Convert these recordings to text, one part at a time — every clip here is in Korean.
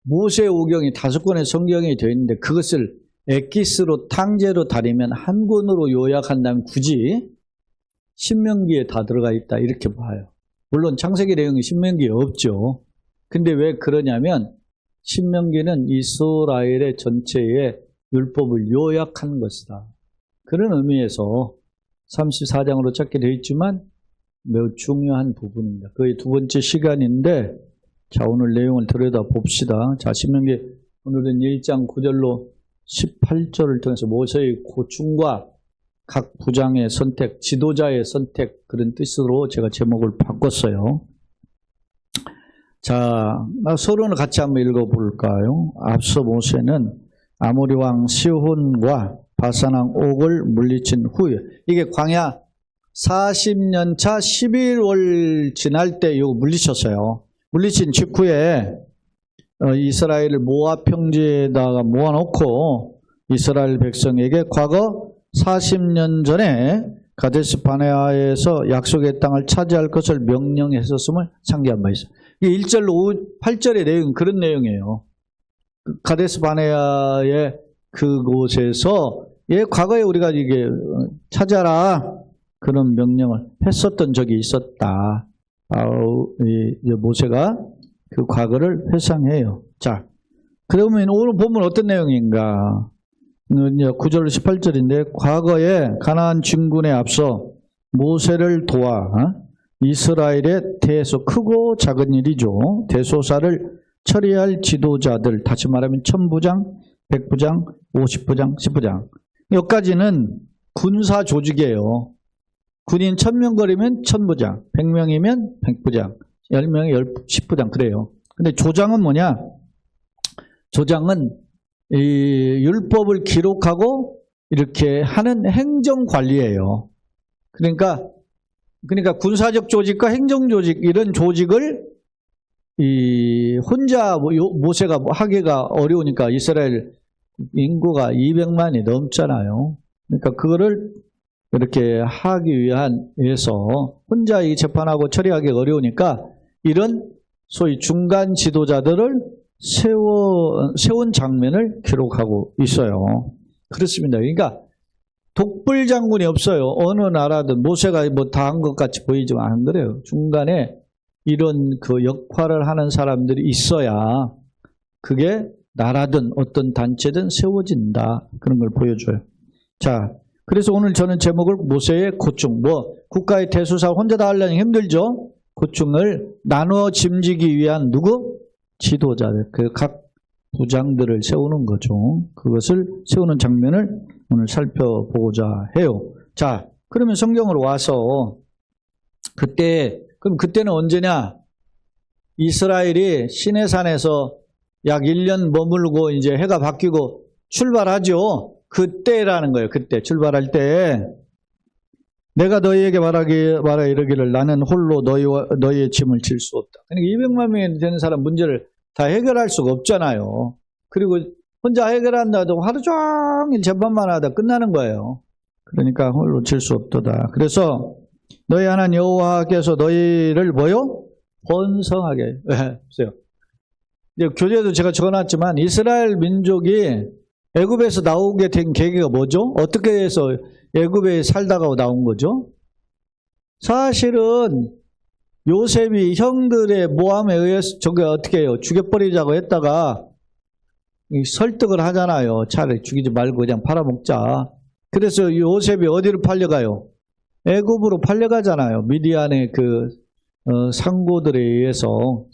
모세오경이 5권의 성경이 되어 있는데 그것을 엑기스로 탕제로 다리면 한 권으로 요약한다면 굳이 신명기에 다 들어가 있다 이렇게 봐요. 물론 창세기 내용이 신명기에 없죠. 근데 왜 그러냐면 신명기는 이스라엘의 전체의 율법을 요약한 것이다. 그런 의미에서 34장으로 찾게 되어 있지만 매우 중요한 부분입니다. 그게 두 번째 시간인데 자, 오늘 내용을 들여다봅시다. 자, 신명기 오늘은 1장 9절로 18절을 통해서 모세의 고충과 각 부장의 선택, 지도자의 선택 그런 뜻으로 제가 제목을 바꿨어요. 자, 서론을 같이 한번 읽어볼까요? 앞서 모세는 아모리 왕 시혼과 바산 왕 옥을 물리친 후에 이게 광야 40년 차 11월 지날 때 이거 물리쳤어요. 물리친 직후에 이스라엘을 모압 평지에다가 모아놓고 이스라엘 백성에게 과거 40년 전에 가데스 바네아에서 약속의 땅을 차지할 것을 명령했었음을 상기한 바 있어요. 이게 1절로 8절의 내용은 그런 내용이에요. 가데스 바네아의 그곳에서 과거에 우리가 이게 차지하라 그런 명령을 했었던 적이 있었다. 모세가 그 과거를 회상해요. 자, 그러면 오늘 보면 어떤 내용인가? 9절 18절인데 과거에 가나안 진군에 앞서 모세를 도와 이스라엘의 대소 크고 작은 일이죠. 대소사를 처리할 지도자들, 다시 말하면 1000부장, 100부장, 50부장, 10부장. 여기까지는 군사 조직이에요. 군인 1000명거리면 1000부장, 100명이면 100부장, 10명이 10부장 그래요. 근데 조장은 뭐냐? 조장은 이 율법을 기록하고 이렇게 하는 행정관리예요. 그러니까 군사적 조직과 행정조직 이런 조직을 혼자 모세가 하기가 어려우니까 이스라엘 인구가 200만이 넘잖아요. 그러니까 그거를 이렇게 하기 위해서 혼자 이 재판하고 처리하기 어려우니까 이런 소위 중간 지도자들을 세운 장면을 기록하고 있어요. 그렇습니다. 그러니까 독불 장군이 없어요. 어느 나라든 모세가 뭐 다 한 것 같이 보이지만 안 그래요. 중간에 이런 그 역할을 하는 사람들이 있어야 그게 나라든 어떤 단체든 세워진다. 그런 걸 보여줘요. 자, 그래서 오늘 저는 제목을 모세의 고충, 국가의 대소사 혼자 다 하려니 힘들죠. 고충을 나누어 짐지기 위한 누구? 지도자들, 그 각 부장들을 세우는 거죠. 그것을 세우는 장면을 오늘 살펴보고자 해요. 자, 그러면 성경으로 와서 그럼 그때는 언제냐? 이스라엘이 시내산에서 약 1년 머물고 이제 해가 바뀌고 출발하죠. 그때라는 거예요. 그때 출발할 때 내가 너희에게 말하 이르기를 나는 홀로 너희의 짐을 질 수 없다. 그러니까 200만 명이 되는 사람 문제를 다 해결할 수가 없잖아요. 그리고 혼자 해결한다고 하루 종일 재판만 하다 끝나는 거예요. 그러니까 홀로 질 수 없도다. 그래서 너희 하나님 여호와께서 너희를 번성하게 보세요. 교재도 제가 적어놨지만 이스라엘 민족이 애굽에서 나오게 된 계기가 뭐죠? 어떻게 해서 애굽에 살다가 나온 거죠? 사실은 요셉이 형들의 모함에 의해서 저게 어떻게 해요? 죽여버리자고 했다가 설득을 하잖아요. 차라리 죽이지 말고 그냥 팔아먹자. 그래서 요셉이 어디로 팔려가요? 애굽으로 팔려가잖아요. 미디안의 상고들에 의해서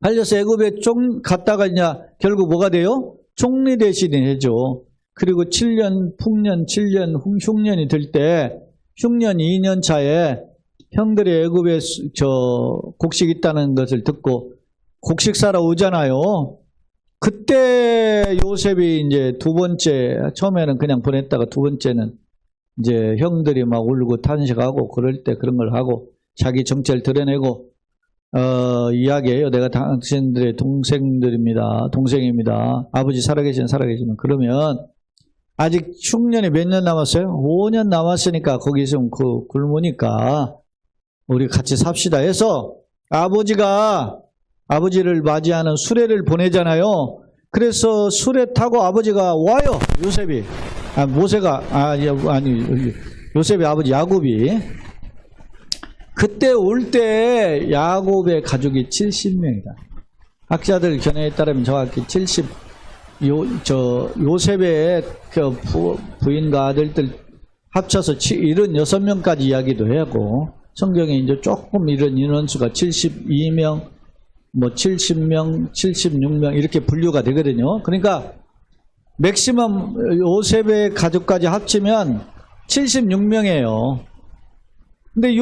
팔려서 애굽에 갔다가 이제 결국 뭐가 돼요? 총리 대신이 해죠. 그리고 7년 풍년, 7년 흉년이 들 때 흉년 2년 차에 형들이 애굽에 곡식 있다는 것을 듣고 곡식 사러 오잖아요. 그때 요셉이 이제 두 번째, 처음에는 그냥 보냈다가 두 번째는 이제 형들이 막 울고 탄식하고 그럴 때 그런 걸 하고 자기 정체를 드러내고 이야기해요. 내가 당신들의 동생입니다. 아버지 살아계시면 그러면 아직 흉년이 몇 년 남았어요? 5년 남았으니까 거기 있으면 굶으니까 우리 같이 삽시다 해서 아버지가 아버지를 맞이하는 수레를 보내잖아요. 그래서 수레 타고 아버지가 와요. 요셉이. 요셉의 아버지 야곱이. 그때 올 때 야곱의 가족이 70명이다. 학자들 견해에 따르면 정확히 요셉의 그 부인과 아들들 합쳐서 76명까지 이야기도 하고, 성경에 이제 조금 이런 인원수가 72명, 70명, 76명 이렇게 분류가 되거든요. 그러니까 맥시멈 요셉의 가족까지 합치면 76명이에요. 근데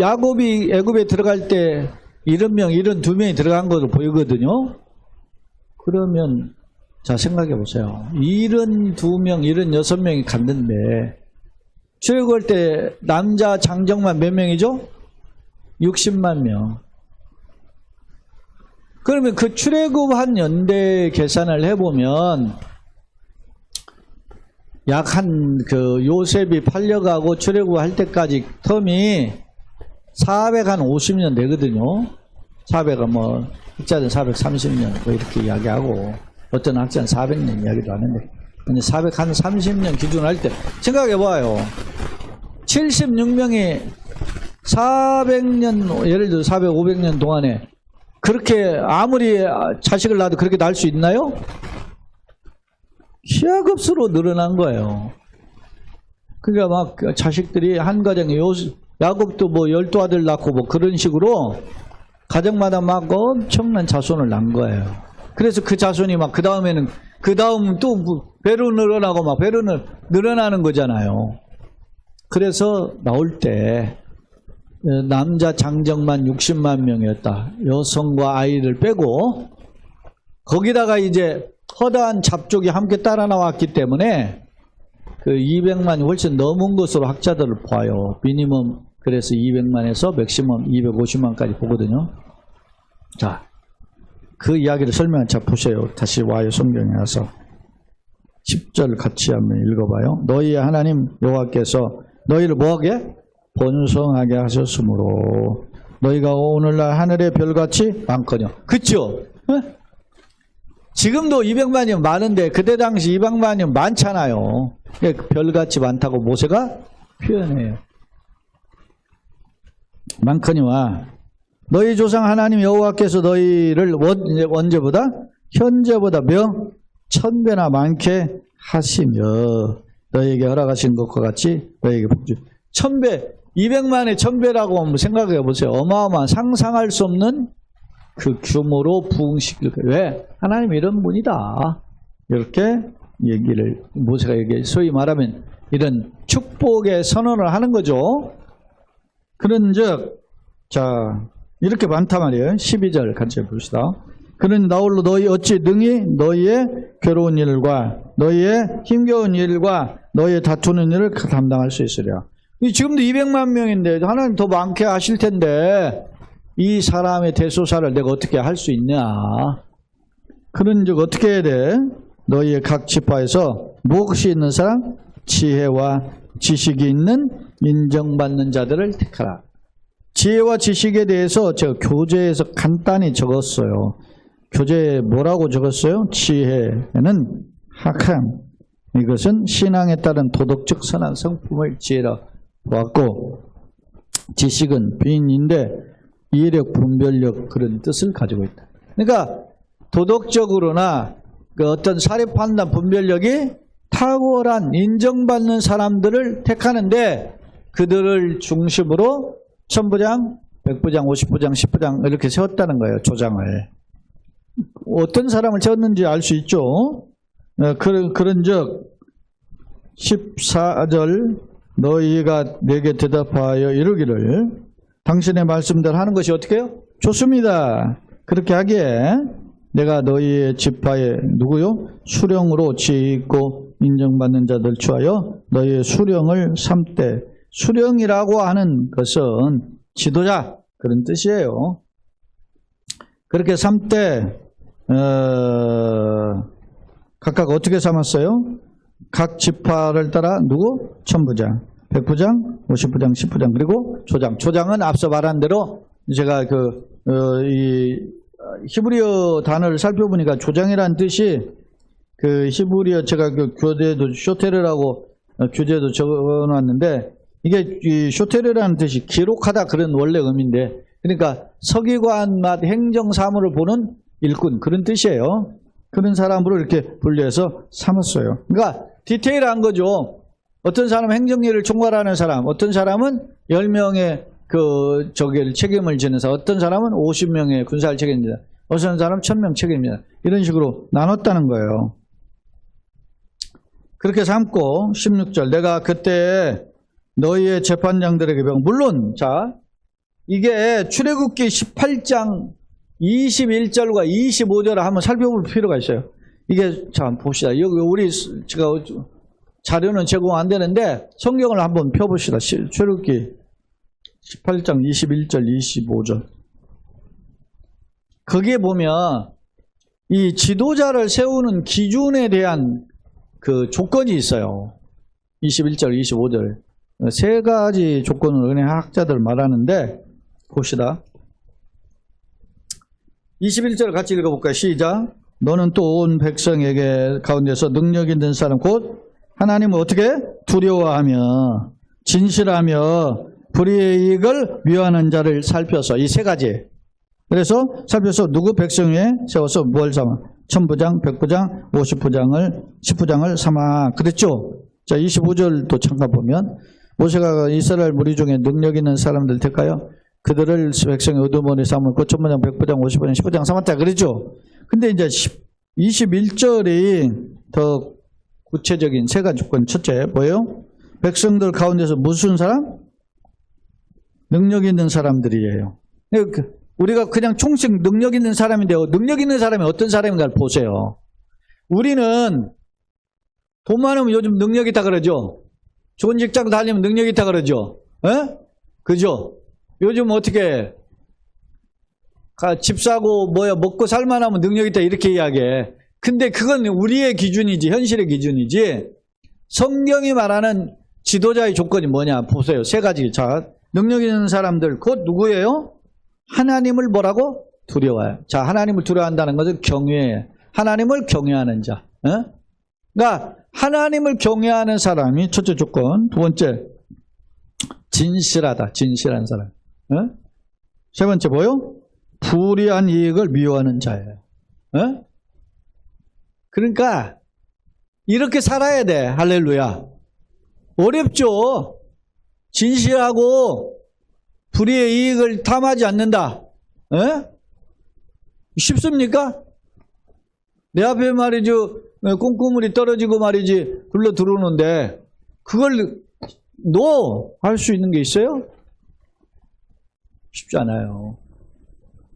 야곱이 애굽에 들어갈 때 70명, 72명이 들어간 것으로 보이거든요. 그러면 자 생각해 보세요. 72명, 76명이 갔는데 출애굽할 때 남자 장정만 몇 명이죠? 60만 명. 그러면 그 출애굽한 연대 계산을 해보면 약 그 요셉이 팔려가고 출애굽할 때까지 텀이 450년 되거든요. 400은 학자는 430년 이렇게 이야기하고, 어떤 학자는 400년 이야기도 하는데, 430년 기준으로 할 때 생각해봐요. 76명이 400년, 예를 들어 400, 500년 동안에 그렇게 아무리 자식을 낳아도 그렇게 낳을 수 있나요? 기하급수로 늘어난 거예요. 그러니까 막 자식들이 한 가정에 야곱도 12아들 낳고 그런 식으로 가정마다 막 엄청난 자손을 낳은 거예요. 그래서 그 자손이 막 그 다음 또 배로 늘어나고 막 배로 늘어나는 거잖아요. 그래서 나올 때 남자 장정만 60만 명이었다. 여성과 아이를 빼고, 거기다가 이제 허다한 잡족이 함께 따라 나왔기 때문에 그 200만이 훨씬 넘은 것으로 학자들을 봐요. 미니멈 그래서 200만에서 맥시멈 250만까지 보거든요. 자, 그 이야기를 설명한 자 보세요. 다시 와요. 성경에 와서 10절 같이 한번 읽어봐요. 너희의 하나님 여호와께서 너희를 뭐하게? 번성하게 하셨으므로 너희가 오늘날 하늘의 별같이 많거니와. 그쵸? 지금도 200만이면 많은데 그때 당시 200만이면 많잖아요. 별같이 많다고 모세가 표현해요. 많거니와 너희 조상 하나님 여호와께서 너희를 언제보다? 현재보다 몇? 1000배나 많게 하시며 너희에게 허락하신 것과 같이 너희에게 복주. 1000배, 200만에 1000배라고 한번 생각해 보세요. 어마어마한 상상할 수 없는 그 규모로 부흥시킬 거예요. 왜? 하나님 이런 분이다. 이렇게 얘기를 모세가 소위 말하면 이런 축복의 선언을 하는 거죠. 그런즉 자 이렇게 많단 말이에요. 12절 같이 봅시다. 그러니 나홀로 너희 어찌 능히 너희의 괴로운 일과 너희의 힘겨운 일과 너희의 다투는 일을 담당할 수 있으랴. 지금도 200만 명인데 하나님 더 많게 하실 텐데 이 사람의 대소사를 내가 어떻게 할 수 있냐. 그런즉 어떻게 해야 돼? 너희의 각 지파에서 무엇이 있는 사람? 지혜와 지식이 있는 인정받는 자들을 택하라. 지혜와 지식에 대해서 제가 교재에서 간단히 적었어요. 교재에 뭐라고 적었어요? 지혜는 학함, 이것은 신앙에 따른 도덕적 선한 성품을 지혜라 보았고, 지식은 비인인데 이해력, 분별력 그런 뜻을 가지고 있다. 그러니까 도덕적으로나 그 어떤 사례 판단, 분별력이 탁월한 인정받는 사람들을 택하는데 그들을 중심으로 1000부장, 100부장, 50부장, 10부장 이렇게 세웠다는 거예요. 조장을. 어떤 사람을 세웠는지 알 수 있죠. 그런즉 14절 너희가 내게 대답하여 이르기를 당신의 말씀대로 하는 것이 어떻게 해요? 좋습니다. 그렇게 하기에 내가 너희의 지파에 누구요? 수령으로 지혜 있고 인정받는 자들 취하여 너희의 수령을 삼되, 수령이라고 하는 것은 지도자 그런 뜻이에요. 그렇게 삼되 각각 어떻게 삼았어요? 각 지파를 따라 누구? 1000부장, 100부장, 50부장, 10부장, 그리고 조장. 조장은 앞서 말한 대로 제가 이 히브리어 단어를 살펴보니까 조장이라는 뜻이 그 히브리어 제가 그 교재도 쇼테르라고 교재도 적어놨는데 이게 이 쇼테르라는 뜻이 기록하다 그런 원래 의미인데 그러니까 서기관 및 행정사무를 보는 일꾼 그런 뜻이에요. 그런 사람으로 이렇게 분류해서 삼았어요. 그러니까 디테일한 거죠. 어떤 사람은 행정일을 총괄하는 사람, 어떤 사람은 10명의 그 저기를 책임을 지는 사람, 어떤 사람은 50명의 군사를 책임집니다. 어떤 사람은 1000명 책임입니다. 이런 식으로 나눴다는 거예요. 그렇게 삼고 16절 내가 그때 너희의 재판장들에게 물론 자 이게 출애굽기 18장 21절과 25절을 한번 살펴볼 필요가 있어요. 이게 자 봅시다. 여기 우리 제가 자료는 제공 안 되는데 성경을 한번 펴봅시다. 출애굽기 18장 21절 25절 거기에 보면 이 지도자를 세우는 기준에 대한 그 조건이 있어요. 21절 25절 세 가지 조건을 은혜 학자들 말하는데 봅시다. 21절 같이 읽어볼까요? 시작. 너는 또 온 백성에게 가운데서 능력 있는 사람 곧 하나님을 어떻게 두려워하며 진실하며 불의의 이익을 미워하는 자를 살펴서 이 세 가지 그래서 살펴서 누구 백성 위에 세워서 뭘 삼아 1000부장, 100부장, 50부장을 10부장을 삼아 그랬죠. 자 25절도 잠깐 보면 모세가 이스라엘 무리 중에 능력 있는 사람들 될까요? 그들을 백성의 의두머니 삼고 1000부장, 100부장, 50부장, 10부장 삼았다 그랬죠. 근데 이제 21절이 더 구체적인 세 가지 조건 첫째 뭐예요? 백성들 가운데서 무슨 사람? 능력 있는 사람들이에요. 우리가 그냥 총식 능력 있는 사람인데요. 능력 있는 사람이 어떤 사람인가를 보세요. 우리는 돈 많으면 요즘 능력 있다 그러죠. 좋은 직장 다니면 능력 있다 그러죠. 에? 그죠? 요즘 어떻게 집 사고 뭐야 먹고 살만하면 능력 있다 이렇게 이야기해. 근데 그건 우리의 기준이지 현실의 기준이지 성경이 말하는 지도자의 조건이 뭐냐 보세요. 세 가지. 자 능력 있는 사람들 곧 누구예요? 하나님을 뭐라고? 두려워해요. 자 하나님을 두려워한다는 것은 경외해. 하나님을 경외하는 자. 어? 그러니까 하나님을 경외하는 사람이 첫째 조건. 두 번째 진실하다. 진실한 사람. 어? 세 번째 뭐요? 불의한 이익을 미워하는 자예요. 어? 그러니까 이렇게 살아야 돼. 할렐루야. 어렵죠. 진실하고 불의의 이익을 탐하지 않는다. 에? 쉽습니까? 내 앞에 말이죠. 꽁꽁물이 떨어지고 말이지 굴러 들어오는데 그걸 너 할 수 있는 게 있어요? 쉽지 않아요.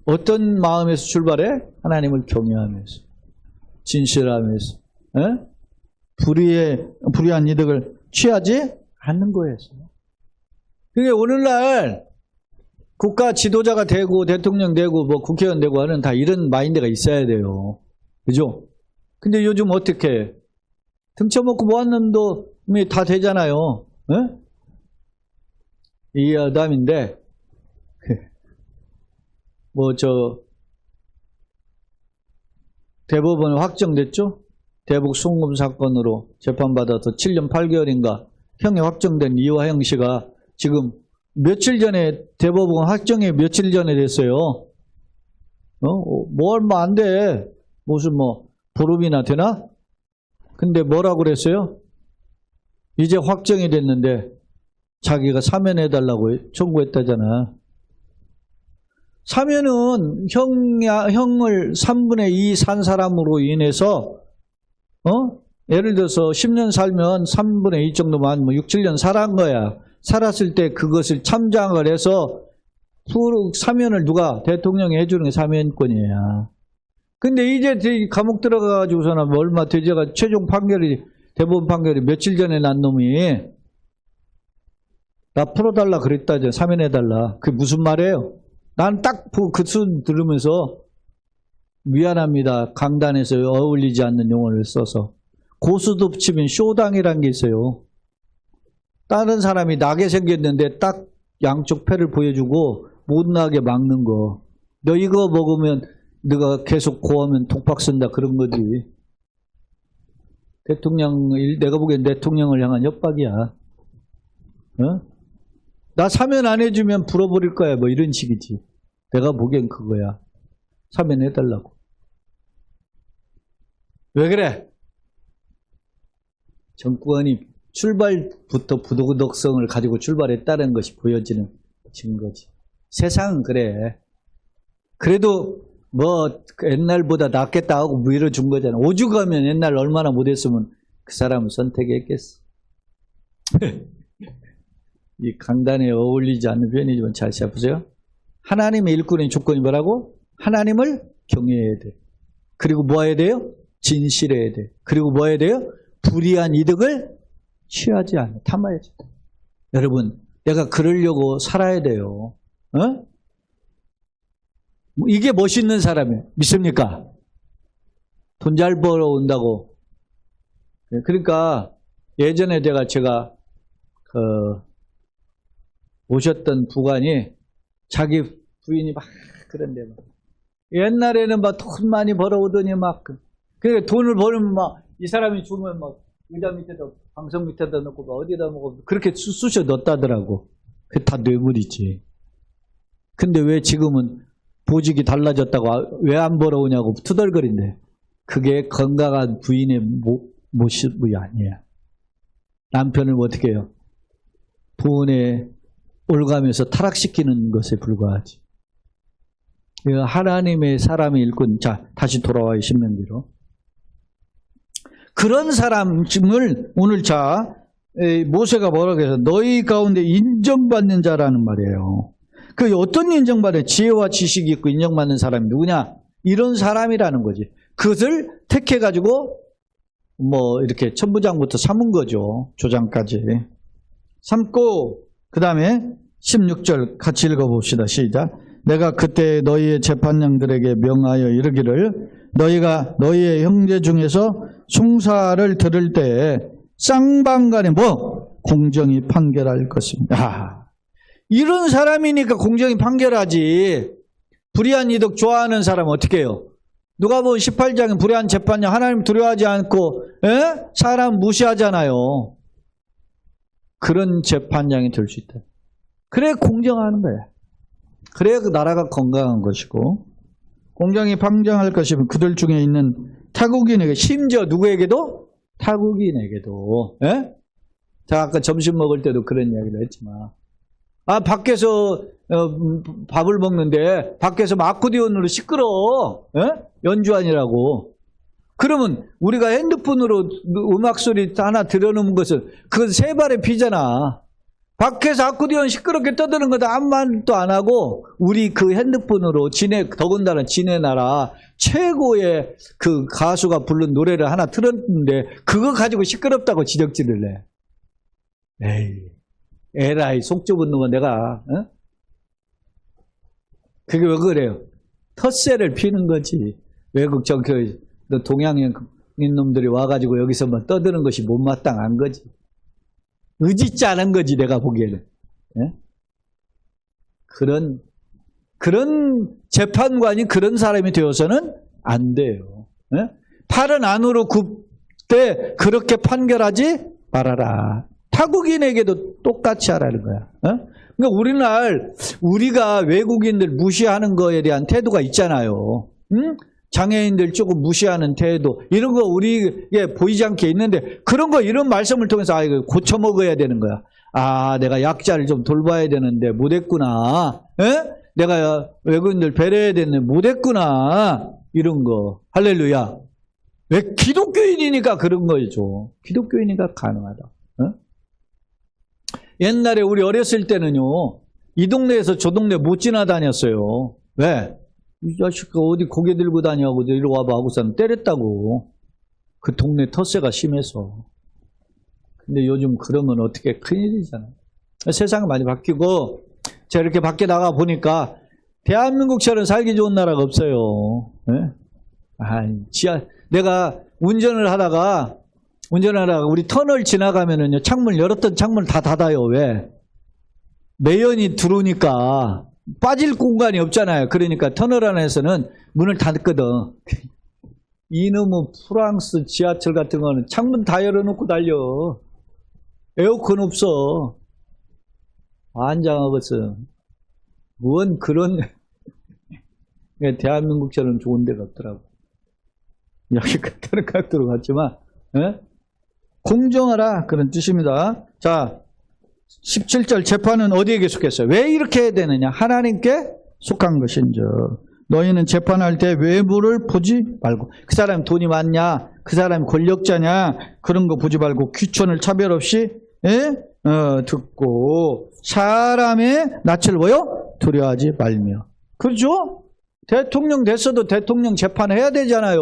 어떤 마음에서 출발해? 하나님을 경외하면서 진실하면서 에? 불의한 이득을 취하지 않는 거예요. 그러니까 오늘날 국가 지도자가 되고 대통령 되고 뭐 국회의원 되고 하는 다 이런 마인드가 있어야 돼요. 그죠? 근데 요즘 어떻게 등쳐먹고 뭐한 놈도 다 되잖아요. 에? 이 아담인데 뭐 저 대법원 확정됐죠? 대북 송금 사건으로 재판받아서 7년 8개월인가 형이 확정된 이화영 씨가 지금 며칠 전에 대법원 확정이 며칠 전에 됐어요. 뭐 얼마 안 돼. 무슨 뭐 보름이나 되나? 근데 뭐라고 그랬어요? 이제 확정이 됐는데 자기가 사면해달라고 청구했다잖아. 사면은 형을 3분의 2 산 사람으로 인해서 예를 들어서 10년 살면 3분의 2 정도만 뭐 6, 7년 살아간 거야. 살았을 때 그것을 참작을 해서 사면을 누가 대통령이 해주는 게 사면권이야. 근데 이제 감옥 들어가가지고서는 얼마 되져가 최종 판결이 대법원 판결이 며칠 전에 난 놈이 나 풀어달라 그랬다죠. 사면해달라. 그게 무슨 말이에요? 난 딱 그 순 들으면서 미안합니다. 강단에서 어울리지 않는 용어를 써서 고수도 치면 쇼당이란 게 있어요. 다른 사람이 나게 생겼는데 딱 양쪽 패를 보여주고 못 나게 막는 거. 너 이거 먹으면 네가 계속 고하면 독박 쓴다 그런 거지. 내가 보기엔 대통령을 향한 협박이야. 어? 나 사면 안 해주면 불어버릴 거야. 뭐 이런 식이지. 내가 보기엔 그거야. 사면 해달라고. 왜 그래? 정권이 출발부터 부도덕성을 가지고 출발했다는 것이 보여지는 증거지. 세상은 그래. 그래도 뭐 옛날보다 낫겠다 하고 밀어준 거잖아. 오죽하면 옛날 얼마나 못했으면 그 사람은 선택했겠어. 이 강단에 어울리지 않는 표현이지만 잘 잡으세요. 하나님의 일꾼의 조건이 뭐라고? 하나님을 경외해야 돼. 그리고 뭐 해야 돼요? 진실해야 돼. 그리고 뭐 해야 돼요? 불이한 이득을 취하지 않아. 탐하야지. 여러분, 내가 그러려고 살아야 돼요. 어? 이게 멋있는 사람이에요. 믿습니까? 돈 잘 벌어온다고. 그러니까 예전에 제가 오셨던 부관이 자기 부인이 막 그런데 막 옛날에는 막 돈 많이 벌어오더니 막 그러니까 돈을 벌면 막 이 사람이 죽으면 막 의자 밑에다 방석 밑에다 넣고 막 어디다 먹고 그렇게 쑤셔 넣었다더라고. 그게 다 뇌물이지. 근데 왜 지금은 보직이 달라졌다고 왜 안 벌어오냐고 투덜거린대. 그게 건강한 부인의 모습이 아니야. 남편을 어떻게 해요? 부인의 올가면서 타락시키는 것에 불과하지. 하나님의 사람의 일꾼. 자, 다시 돌아와요. 신명기로. 그런 사람을 오늘 모세가 뭐라고 해서 너희 가운데 인정받는 자라는 말이에요. 그 어떤 인정받아요? 지혜와 지식이 있고 인정받는 사람이 누구냐? 이런 사람이라는 거지. 그것을 택해가지고 뭐 이렇게 천부장부터 삼은 거죠. 조장까지. 삼고 그 다음에 16절 같이 읽어봅시다. 시작. 내가 그때 너희의 재판장들에게 명하여 이르기를 너희가 너희의 형제 중에서 송사를 들을 때 쌍방간에 뭐? 공정히 판결할 것입니다. 이런 사람이니까 공정히 판결하지. 불의한 이득 좋아하는 사람은 어떻게 해요? 누가복음 18장에 불의한 재판장 하나님 두려워하지 않고 사람 무시하잖아요. 그런 재판장이 될 수 있다. 그래 공정하는 거야. 그래야 그 나라가 건강한 것이고 공정히 판정할 것이면 그들 중에 있는 타국인에게 심지어 누구에게도? 타국인에게도. 제가 아까 점심 먹을 때도 그런 이야기를 했지만 밖에서 밥을 먹는데 밖에서 아코디언으로 시끄러워. 연주하느라고. 그러면 우리가 핸드폰으로 음악 소리 하나 들어놓은 것은 그건 세 발의 피잖아. 밖에서 아코디언 시끄럽게 떠드는 것도 아무 말도 안 하고 우리 그 핸드폰으로 더군다나 지네 나라 최고의 그 가수가 부른 노래를 하나 틀었는데 그거 가지고 시끄럽다고 지적질을 해. 에이, 에라이 속 좁은 놈은 내가 그게 왜 그래요? 텃세를 피는 거지. 외국 동양인 놈들이 와가지고 여기서 뭐 떠드는 것이 못마땅한 거지. 의짓지 않은 거지 내가 보기에는. 그런 재판관이 그런 사람이 되어서는 안 돼요. 팔은 안으로 굽되 그렇게 판결하지 말아라. 타국인에게도 똑같이 하라는 거야. 그러니까 우리가 외국인들 무시하는 거에 대한 태도가 있잖아요. 장애인들 조금 무시하는 태도 이런 거 우리에게 보이지 않게 있는데 그런 거 이런 말씀을 통해서 이거 고쳐 먹어야 되는 거야. 내가 약자를 좀 돌봐야 되는데 못했구나. 내가 외국인들 배려해야 되는데 못했구나. 이런 거. 할렐루야. 왜? 기독교인이니까 그런 거죠. 기독교인이니까 가능하다. 옛날에 우리 어렸을 때는요. 이 동네에서 저 동네 못 지나다녔어요. 왜? 이 자식아 어디 고개 들고 다녀하고 이리 와봐 하고서는 때렸다고. 그 동네 텃세가 심해서. 근데 요즘 그러면 어떻게 큰일이잖아. 세상이 많이 바뀌고 제가 이렇게 밖에 나가 보니까 대한민국처럼 살기 좋은 나라가 없어요. 내가 운전을 하다가 우리 터널 지나가면은요 창문 열었던 창문을 다 닫아요. 왜? 매연이 들어오니까 빠질 공간이 없잖아요. 그러니까 터널 안에서는 문을 닫거든. 이놈의 프랑스 지하철 같은 거는 창문 다 열어놓고 달려. 에어컨 없어. 환장하겠어. 뭔 그런 대한민국처럼 좋은 데가 없더라고. 여기 다른 각도로 갔지만 공정하라 그런 뜻입니다. 자, 17절 재판은 어디에 속했어요? 왜 이렇게 해야 되느냐? 하나님께 속한 것인즉 너희는 재판할 때 외부를 보지 말고, 그 사람이 돈이 많냐, 그 사람이 권력자냐, 그런 거 보지 말고 귀천을 차별 없이 듣고 사람의 낯을 보여 두려워하지 말며. 그렇죠? 대통령 됐어도 대통령 재판해야 되잖아요.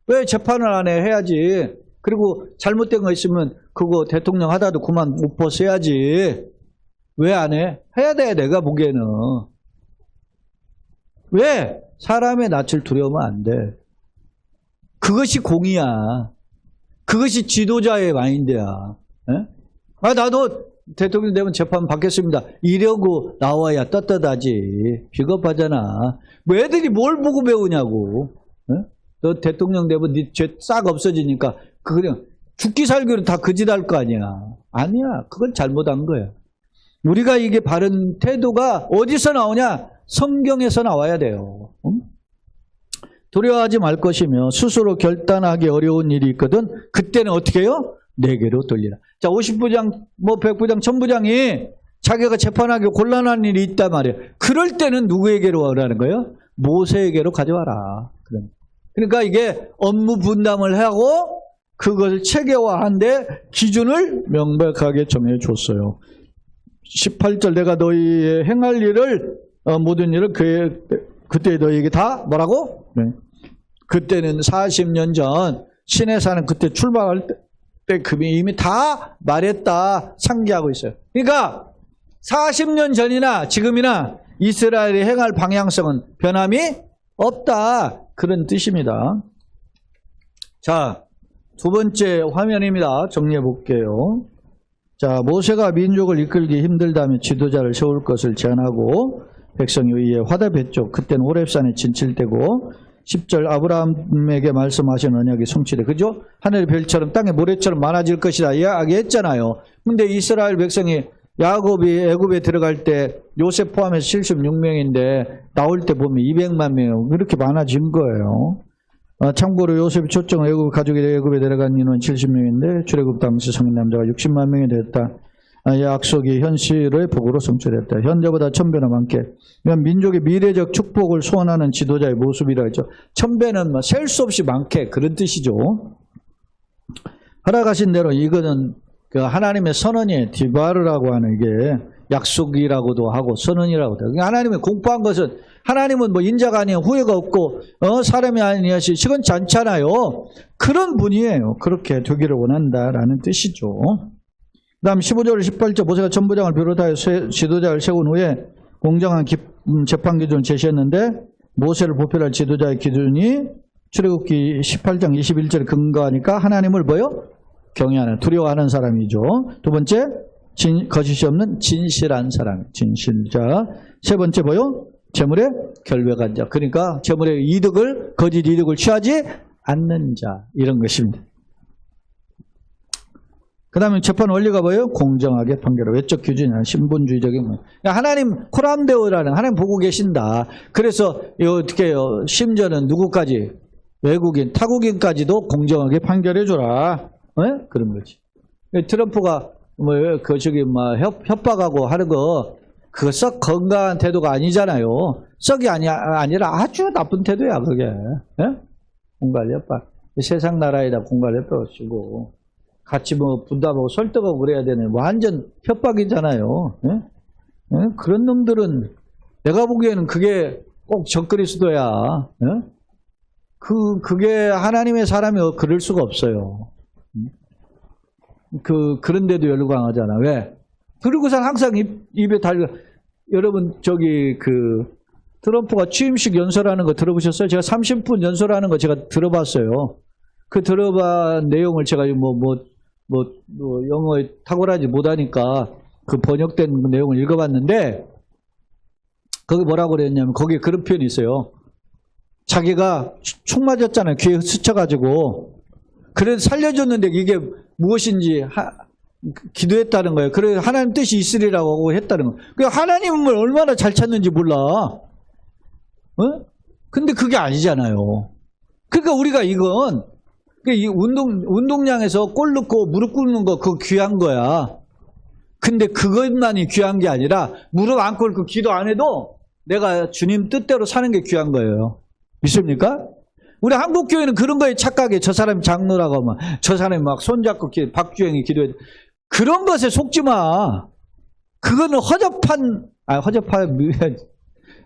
왜 재판을 안 해? 해야지. 그리고 잘못된 거 있으면 그거 대통령 하다도 그만 못 벗어야지. 왜 안 해? 해야 돼, 내가 보기에는. 왜? 사람의 낯을 두려우면 안 돼. 그것이 공이야. 그것이 지도자의 마인드야. 나도 대통령 되면 재판 받겠습니다. 이러고 나와야 떳떳하지. 비겁하잖아. 뭐 애들이 뭘 보고 배우냐고. 너 대통령 되면 네 죄 싹 없어지니까 그냥 죽기 살기로 다 그짓할 거 아니야. 아니야. 그건 잘못한 거야. 우리가 이게 바른 태도가 어디서 나오냐? 성경에서 나와야 돼요. 두려워하지 말 것이며 스스로 결단하기 어려운 일이 있거든. 그때는 어떻게 해요? 내게로 돌리라. 자, 50부장, 100부장, 1000부장이 자기가 재판하기 곤란한 일이 있단 말이에요. 그럴 때는 누구에게로 오라는 거예요? 모세에게로 가져와라. 그러니까 이게 업무 분담을 하고 그것을 체계화한데 기준을 명백하게 정해줬어요. 18절 내가 너희의 행할 일을 모든 일을 그때 너희에게 다 뭐라고? 네. 그때는 40년 전 신의 산은 그때 출발할 때 이미 다 말했다 상기하고 있어요. 그러니까 40년 전이나 지금이나 이스라엘이 행할 방향성은 변함이 없다. 그런 뜻입니다. 자, 두 번째 화면입니다. 정리해 볼게요. 자, 모세가 민족을 이끌기 힘들다며 지도자를 세울 것을 제안하고 백성이 의해 화답했죠. 그때는 호렙산에 진칠되고 10절 아브라함에게 말씀하신 언약이 성취돼. 그죠? 하늘의 별처럼 땅의 모래처럼 많아질 것이다 이야기했잖아요. 근데 이스라엘 백성이 야곱이 애굽에 들어갈 때 요셉 포함해서 76명인데 나올 때 보면 200만 명 이렇게 많아진 거예요. 참고로 요셉이 초청 애굽 가족이 애굽에 내려간 인원 70명인데 출애굽 당시 성인 남자가 60만 명이 됐다. 약속이 현실의 복으로 성취됐다. 현재보다 1000배나 많게. 이건 민족의 미래적 축복을 소원하는 지도자의 모습이라 했죠. 1000배는 셀 수 없이 많게 그런 뜻이죠. 허락하신 대로 이거는 그 하나님의 선언이에요. 디바르라고 하는 게 약속이라고도 하고 선언이라고도 하고. 하나님이 공포한 것은 하나님은 뭐 인자가 아니야 후회가 없고 사람이 아니야시 시건치 않잖아요. 그런 분이에요. 그렇게 되기를 원한다라는 뜻이죠. 그 다음 15절 18절 모세가 천부장을 비롯하여 지도자를 세운 후에 공정한 재판 기준을 제시했는데 모세를 보필할 지도자의 기준이 출애굽기 18장 21절에 근거하니까 하나님을 뭐요? 경외하는 두려워하는 사람이죠. 두 번째 거짓이 없는 진실한 사람 진실자. 세 번째 뭐요? 재물에 결백한 자. 그러니까 재물의 이득을 거짓 이득을 취하지 않는 자 이런 것입니다. 그 다음에 재판 원리가 뭐예요? 공정하게 판결을. 외적 기준이 아니라 신분주의적인 거. 그러니까 하나님 코람데오라는 하나님 보고 계신다. 그래서 어떻게 해요? 심지어는 누구까지? 외국인, 타국인까지도 공정하게 판결해줘라. 네? 그런 거지. 트럼프가 협박하고 하는 거 그거 썩 건강한 태도가 아니잖아요. 썩이 아니라 아주 나쁜 태도야 그게. 네? 공갈 협박. 세상 나라에다 공갈 협박을 쓰고 같이 분담하고 설득하고 그래야 되는 완전 협박이잖아요. 예? 예? 그런 놈들은 내가 보기에는 그게 꼭 적그리스도야. 예? 그게 하나님의 사람이 그럴 수가 없어요. 그런데도 열광하잖아. 왜? 그리고선 항상 입에 달려. 여러분 트럼프가 취임식 연설하는 거 들어보셨어요? 제가 30분 연설하는 거 제가 들어봤어요. 그 들어본 내용을 제가 영어에 탁월하지 못하니까 그 번역된 내용을 읽어봤는데 거기 뭐라고 그랬냐면 거기에 그런 표현이 있어요. 자기가 총 맞았잖아요. 귀에 스쳐가지고. 그래서 살려줬는데 이게 무엇인지 기도했다는 거예요. 그래서 하나님 뜻이 있으리라고 했다는 거예요. 그러니까 하나님을 얼마나 잘 찾는지 몰라. 근데 그게 아니잖아요. 그러니까 우리가 이건 이 운동장에서 골 넣고 무릎 꿇는 거 그거 귀한 거야. 근데 그것만이 귀한 게 아니라 무릎 안 꿇고 기도 안 해도 내가 주님 뜻대로 사는 게 귀한 거예요. 믿습니까? 우리 한국교회는 그런 거에 착각해. 저 사람이 장로라고 하면 저 사람이 막 손잡고 박주영이 기도해. 그런 것에 속지 마. 그거는 허접한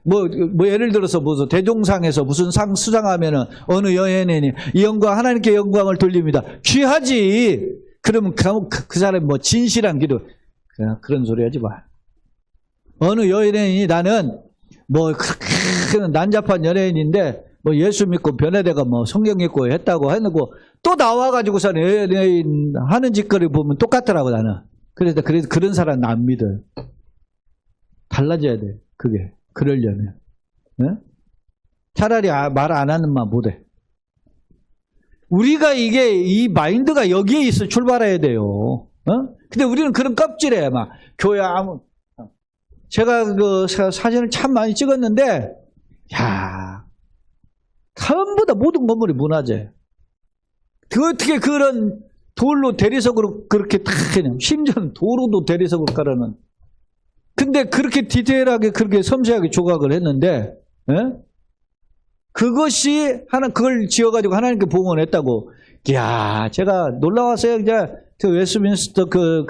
뭐 예를 들어서 무슨 대종상에서 무슨 상 수상하면은 어느 연예인이 이 영광 하나님께 영광을 돌립니다. 귀하지. 그러면 그 사람이 뭐 진실한 기도. 그런 소리 하지 마. 어느 연예인이 나는 뭐 그렇게 난잡한 연예인인데 뭐 예수 믿고 변해대가 뭐 성경 읽고 했다고 해놓고 또 나와가지고서 연예인 하는 짓거리 보면 똑같더라고 나는. 그래서 그런 사람 안 믿어. 달라져야 돼. 그게 그러려면. 네? 차라리 말 안 하는 말 못해. 우리가 이 마인드가 여기에 있어 출발해야 돼요. 근데 우리는 그런 껍질에 막 교회 제가 그 사진을 참 많이 찍었는데 야 전부 다 모든 건물이 문화재. 어떻게 그런 돌로 대리석으로 그렇게 다 그냥 심지어는 도로도 대리석으로 깔아놓은. 근데 그렇게 디테일하게 그렇게 섬세하게 조각을 했는데 그것이 그걸 지어가지고 하나님께 봉헌했다고. 이야 제가 놀라웠어요. 이제 그 웨스트민스터 그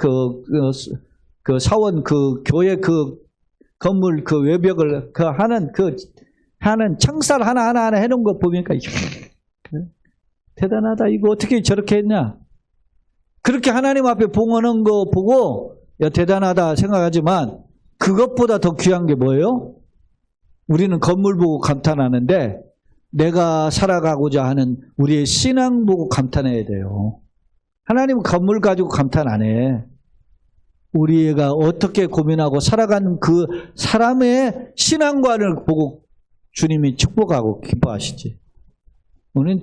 사원 그 교회 그 건물 그 외벽을 하는 청살 하나 해놓은 거 보니까 대단하다. 이거 어떻게 저렇게 했냐. 그렇게 하나님 앞에 봉헌한 거 보고 대단하다 생각하지만 그것보다 더 귀한 게 뭐예요? 우리는 건물 보고 감탄하는데 내가 살아가고자 하는 우리의 신앙 보고 감탄해야 돼요. 하나님은 건물 가지고 감탄 안 해. 우리가 어떻게 고민하고 살아가는 그 사람의 신앙관을 보고 주님이 축복하고 기뻐하시지. 우리는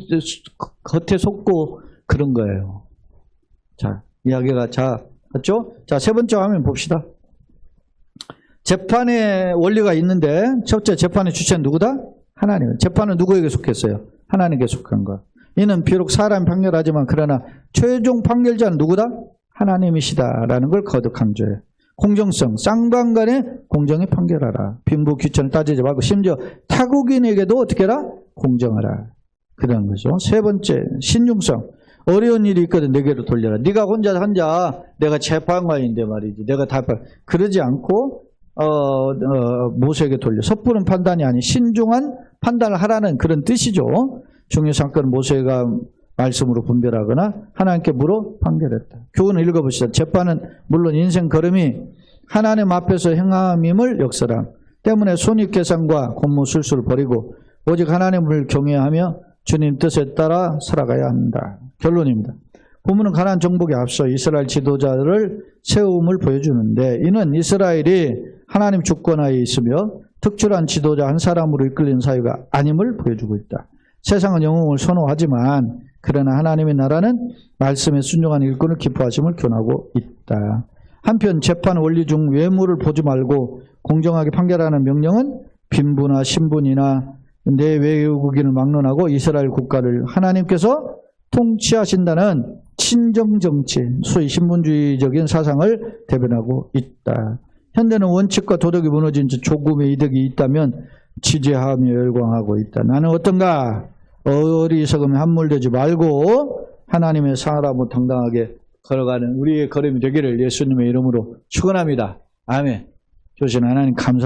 겉에 속고 그런 거예요. 자, 이야기가 맞죠? 자, 세 번째 화면 봅시다. 재판의 원리가 있는데 첫째 재판의 주체는 누구다? 하나님. 재판은 누구에게 속했어요? 하나님께 속한 것. 이는 비록 사람이 판결하지만 그러나 최종 판결자는 누구다? 하나님이시다라는 걸 거듭 강조해요. 공정성, 쌍방간에 공정히 판결하라. 빈부 귀천을 따지지 말고 심지어 타국인에게도 어떻게 해라? 공정하라. 그런 거죠. 세 번째, 신중성. 어려운 일이 있거든 내게로 돌려라. 네가 혼자 내가 재판관인데 말이지. 내가 다 그러지 않고 모세에게 돌려. 섣부른 판단이 아닌 신중한 판단을 하라는 그런 뜻이죠. 중요 사건은 모세가 말씀으로 분별하거나 하나님께 물어 판결했다. 교훈을 읽어보시다. 재판은 물론 인생 걸음이 하나님 앞에서 행함임을 역설함 때문에 손익계산과 공무술수를 버리고 오직 하나님을 경외하며 주님 뜻에 따라 살아가야 한다. 결론입니다. 본문은 가나안 정복에 앞서 이스라엘 지도자를 세움을 보여주는데 이는 이스라엘이 하나님 주권하에 있으며 특출한 지도자 한 사람으로 이끌린 사회가 아님을 보여주고 있다. 세상은 영웅을 선호하지만 그러나 하나님의 나라는 말씀에 순종한 일꾼을 기뻐하심을 교훈하고 있다. 한편 재판 원리 중 외모를 보지 말고 공정하게 판결하는 명령은 빈부나 신분이나 내 외국인을 막론하고 이스라엘 국가를 하나님께서 통치하신다는 친정정치, 소위 신분주의적인 사상을 대변하고 있다. 현대는 원칙과 도덕이 무너진 지 조금의 이득이 있다면 지지하며 열광하고 있다. 나는 어떤가? 어리석음에 함몰되지 말고 하나님의 사람으로 당당하게 걸어가는 우리의 걸음이 되기를 예수님의 이름으로 축원합니다. 아멘. 조신 하나님 감사합니다.